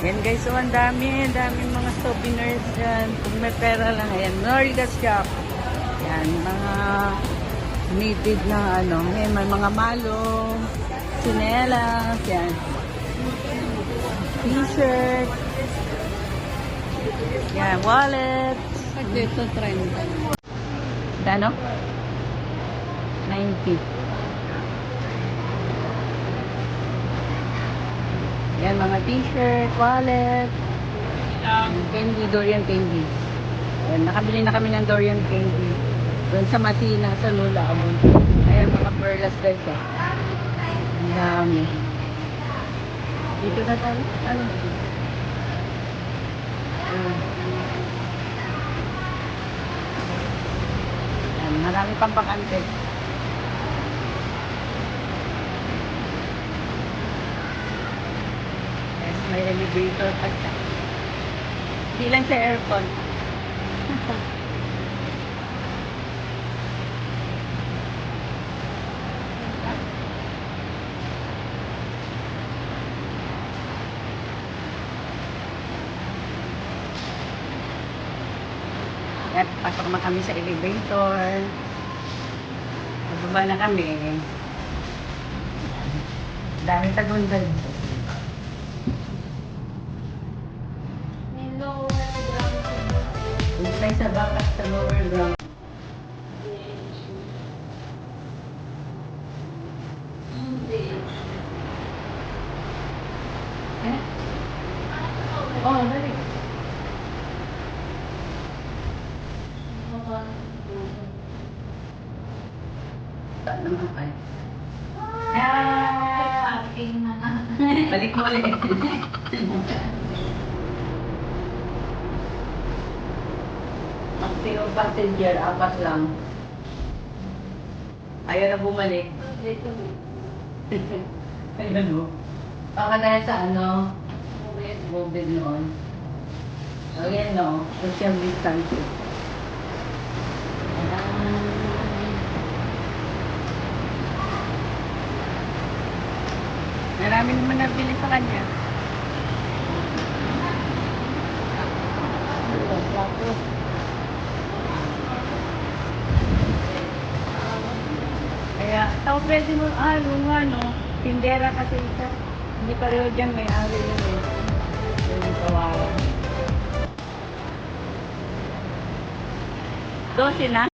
Yan guys, so ang dami mga souvenirs dyan. Kung may pera lang, ayan, Norga Shop. Yan, mga native na ano, ayan, may mga malong, sinelas, yan. T-shirt. Yan, wallet. Dito, 30. Ano? 90. Yan, mga t-shirt, wallet. Candy, Dorian candy. Yan, nakabili na kami ng Dorian candy. Doon sa Matina, sa Lula, Abon. Ayan, mga perlas guys, eh. Ang dami. Dito na tayo. Ano? Yan, marami pang bakante. Yes, may elevator pa siya. Hindi lang sa aircon. At pasok na kami sa elevator. Pababa na kami. Dami tagundad. Doon tayo sa back sa lower ground. Eh? Oh, dali. Saan naman kayo? Balik mo ulit. Maximum passenger, 4 lang. Ayaw na bumalik. Ayun o. Baka dahil sa ano, COVID noon. Ayan no, social distancing. Marami naman nabili sa kanya. Kaya, tao pwede mo, ano, tindera kasi isa. Hindi pareho dyan, may ari yun eh. Yung kawawa. 12 na?